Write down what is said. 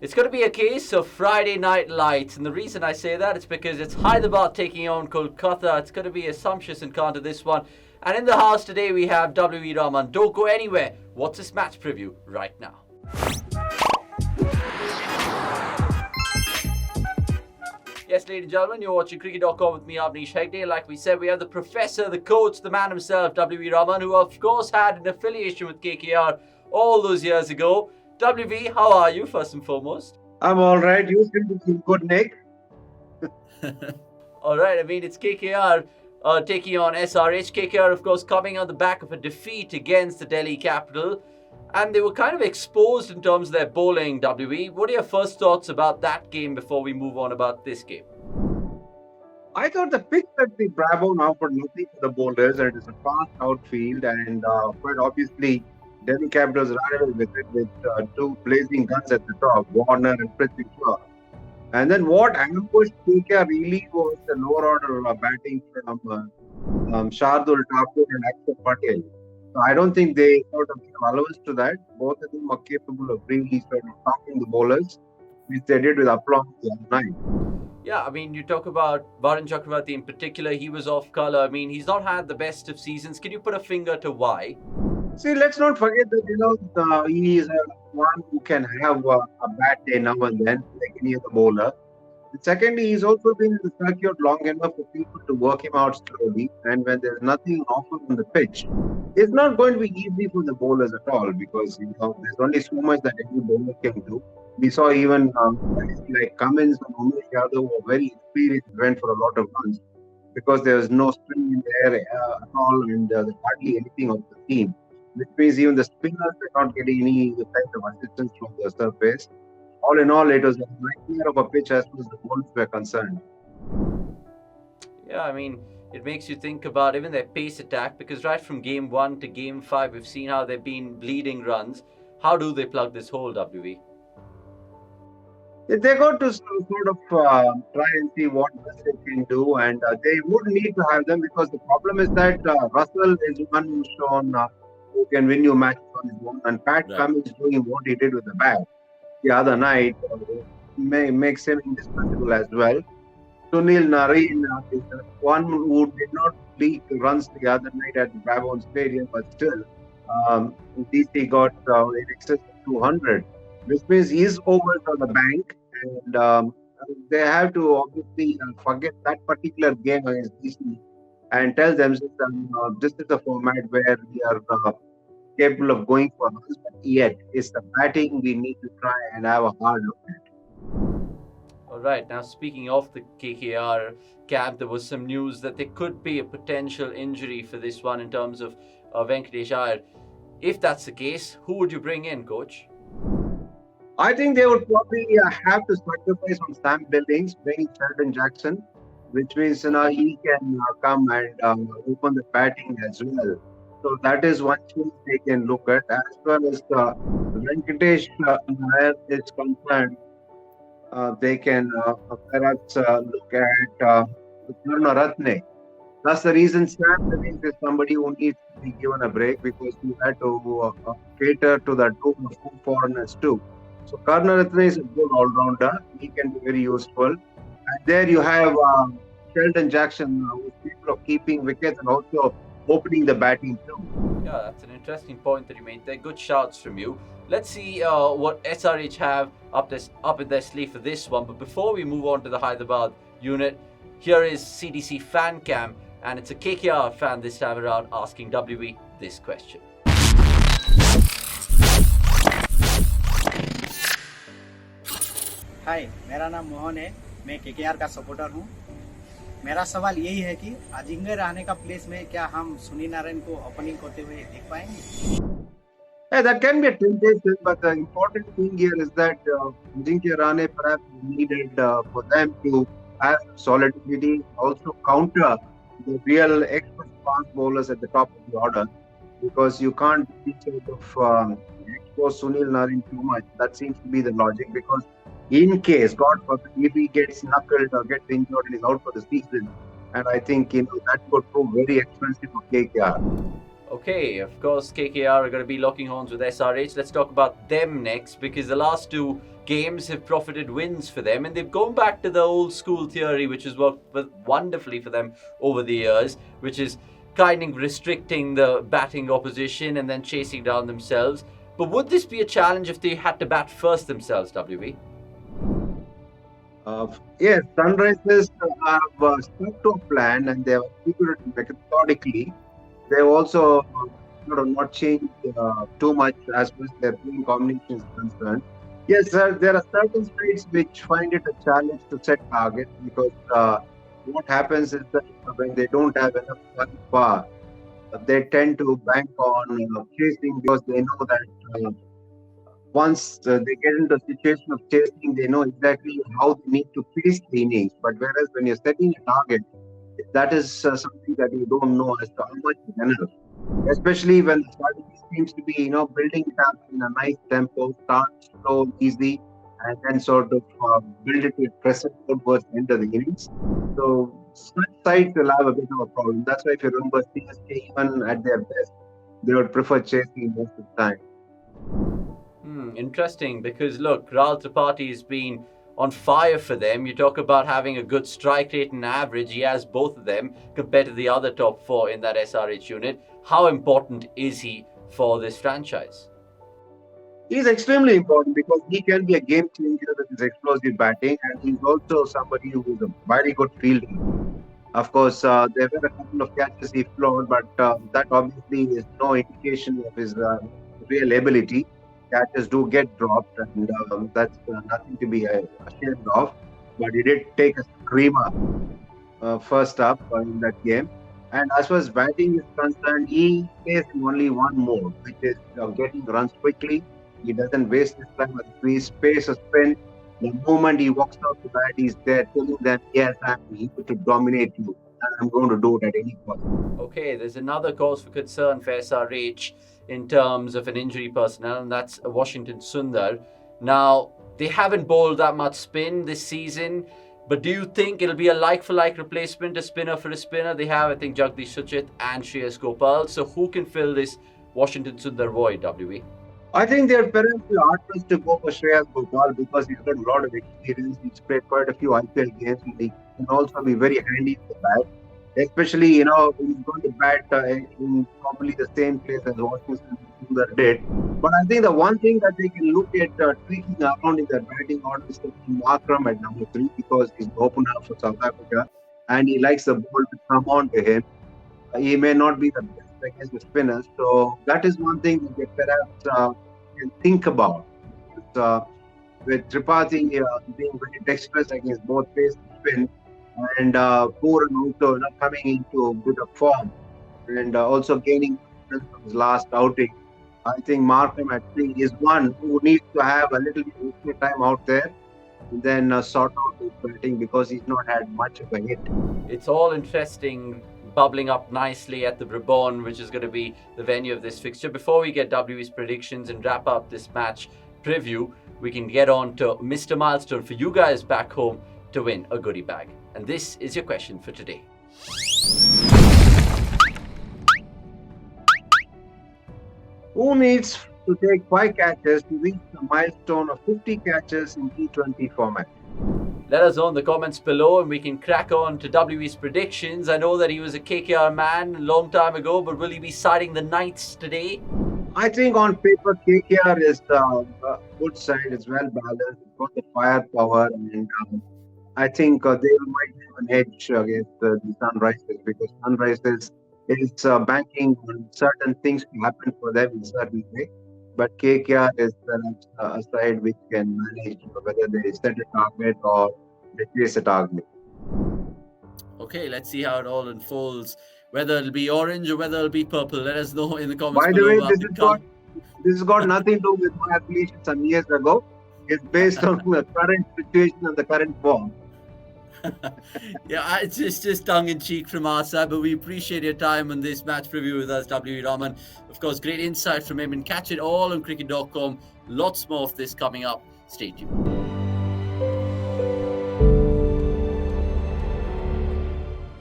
It's going to be a case of Friday night lights, and the reason I say that is because it's Hyderabad taking on Kolkata. It's going to be a sumptuous encounter, this one. And in the house today we have WV Raman. Don't go anywhere. What's this match preview right now? Yes, ladies and gentlemen, you're watching cricket.com with me, Avnish Hegde. Like we said, we have the professor, the coach, the man himself, WV Raman, who of course had an affiliation with KKR all those years ago. WV, how are you, first and foremost? I'm all right. You seem to feel good, Nick. All right, I mean, it's KKR taking on SRH. KKR, of course, coming on the back of a defeat against the Delhi Capital. And they were kind of exposed in terms of their bowling, WV. What are your first thoughts about that game before we move on about this game? I thought the pitch at the Bravo now for nothing for the bowlers, and it is a fast outfield, and quite obviously, Delhi Capitals ran away with it with two blazing guns at the top, Warner and Prithvi Shaw. And then what ambushed KKR really was the lower order batting from Shardul Thakur and Akshay Patel. So I don't think they sort of give allowance to that. Both of them are capable of really sort of stopping the bowlers, which they did with aplomb the other night. Yeah, I mean, you talk about Varun Chakravarti in particular. He was off colour. I mean, he's not had the best of seasons. Can you put a finger to why? See, let's not forget that, he is one who can have a bad day now and then, like any other bowler. Secondly, he's also been in the circuit long enough for people to work him out slowly. And when there's nothing offered on the pitch, it's not going to be easy for the bowlers at all because there's only so much that any bowler can do. We saw even like Cummins and Umesh Yadav were very experienced, went for a lot of runs because there was no spin in the air at all, and there's hardly anything of the team. Which means even the spinners were not getting any kind of assistance from the surface. All in all, it was a nightmare of a pitch as far as the bowlers were concerned. Yeah, I mean, it makes you think about even their pace attack because right from game 1 to game 5, we've seen how they've been bleeding runs. How do they plug this hole, WV? They got to sort of try and see what best they can do, and they would need to have them because the problem is that Russell is one who's shown who can win you matches on his own, and Pat Cummins doing what he did with the bat the other night makes him indispensable as well. Sunil Narine is one who did not lead the runs the other night at the Bravo Stadium, but still, DC got in excess of 200, which means he's overs on the bank, and they have to obviously forget that particular game against DC and tell themselves that this is the format where we are capable of going for runs, but yet it's the batting we need to try and have a hard look at. All right, now speaking of the KKR camp, there was some news that there could be a potential injury for this one in terms of Venkatesh Iyer. If that's the case, who would you bring in, coach? I think they would probably have to sacrifice on Sam Billings, bring Sheldon Jackson, which means he can come and open the batting as well. So that is one thing they can look at. As far as Venkatesh Iyer is concerned, they can perhaps look at Ratne. That's the reason Sam Billings is somebody who needs to be given a break because he had to cater to the two foreigners too. So Karnaratne is a good all-rounder. He can be very useful. And there you have Sheldon Jackson, who's people of keeping wickets and also opening the batting too. Yeah, that's an interesting point that you made. They're good shouts from you. Let's see what SRH have up in their sleeve for this one. But before we move on to the Hyderabad unit, here is CDC fan cam, and it's a KKR fan this time around asking WV this question. हाय, मेरा नाम मोहन है। मैं KKR का supporter हूँ। मेरा सवाल यही है कि अजिंक्य रहाणे का प्लेस में क्या हम सुनील नारायण को ओपनिंग करते हुए देख पाएंगे? Yeah, that can be a temptation, but the important thing here is that Ajinkya Rahane perhaps needed for them to have solidity, also counter the real expert fast bowlers at the top of the order, because you can't sort of expose Sunil Narine too much. That seems to be the logic, because in case, God forbid, if he gets knuckled or gets injured and is out for the season, and I think that could prove very expensive for KKR. Okay, of course, KKR are going to be locking horns with SRH. Let's talk about them next, because the last two games have profited wins for them, and they've gone back to the old school theory, which has worked wonderfully for them over the years, which is kind of restricting the batting opposition and then chasing down themselves. But would this be a challenge if they had to bat first themselves, WV? Yes, Sunrisers have stuck to a plan and they have executed methodically. They have also not changed too much as far as their playing combination is concerned. Yes, sir, there are certain states which find it a challenge to set targets because what happens is that when they don't have enough power, they tend to bank on chasing because they know that once they get into a situation of chasing, they know exactly how they need to pace the innings. But whereas when you're setting a target, that is something that you don't know as to how much is enough. Especially when the strategy seems to be, building it up in a nice tempo, start slow, easy, and then sort of build it with pressure towards the end of the innings. So such sides will have a bit of a problem. That's why if you remember CSK, even at their best, they would prefer chasing most of the time. Interesting, because look, Rahul Tripathi has been on fire for them. You talk about having a good strike rate and average. He has both of them compared to the other top four in that SRH unit. How important is he for this franchise? He's extremely important because he can be a game changer with his explosive batting, and he's also somebody who is a very good fielder. Of course, there were a couple of catches he floored, but that obviously is no indication of his real ability. Catches do get dropped, and that's nothing to be ashamed of. But he did take a screamer first up in that game. And as far as batting is concerned, he plays in only one mode, which is getting runs quickly. He doesn't waste his time at crease, pace or spin. The moment he walks out to bat, he's there telling them, yes, I'm here to dominate you. And I'm going to do it at any cost. Okay, there's another cause for concern for SRH in terms of an injury personnel, and that's Washington Sundar. Now, they haven't bowled that much spin this season, but do you think it'll be a like-for-like replacement, a spinner for a spinner? They have, I think, Jagdish Suchit and Shreyas Gopal. So who can fill this Washington Sundar void, WV? I think they're perhaps hard-pressed to go for Shreyas Gopal because he's got a lot of experience. He's played quite a few IPL games, and he can also be very handy in the bat. Especially, he's going to bat in probably the same place as Washington Sundar did. But I think the one thing that they can look at tweaking around in their batting order is to Markram at number 3 because he's the opener for South Africa and he likes the ball to come on to him. He may not be the best against the spinners. So that is one thing that they perhaps can think about. With Tripathi being very dexterous against both pace and spin, and Pooran also coming into a bit of form and also gaining confidence from his last outing. I think Markram at 3 is one who needs to have a little bit of time out there and then sort out his batting because he's not had much of a hit. It's all interesting, bubbling up nicely at the Brabant, which is going to be the venue of this fixture. Before we get WV's predictions and wrap up this match preview, we can get on to Mr. Milestone for you guys back home to win a goodie bag. And this is your question for today. Who needs to take 5 catches to reach the milestone of 50 catches in T20 format? Let us know in the comments below and we can crack on to WV's predictions. I know that he was a KKR man a long time ago, but will he be siding the Knights today? I think on paper KKR is a good side. It's well balanced. It's got the firepower, and I think they might have an edge against the Sunrisers because Sunrisers is banking on certain things to happen for them in a certain way. But KKR is a side which can manage whether they set a target or they chase a target. Okay, let's see how it all unfolds. Whether it'll be orange or whether it'll be purple, let us know in the comments By the below. way, this has got nothing to do with my affiliation some years ago. It's based on the current situation and the current form. Yeah, it's just tongue-in-cheek from our side, but we appreciate your time on this match preview with us, WV Raman. Of course, great insight from him, and catch it all on cricket.com. Lots more of this coming up. Stay tuned.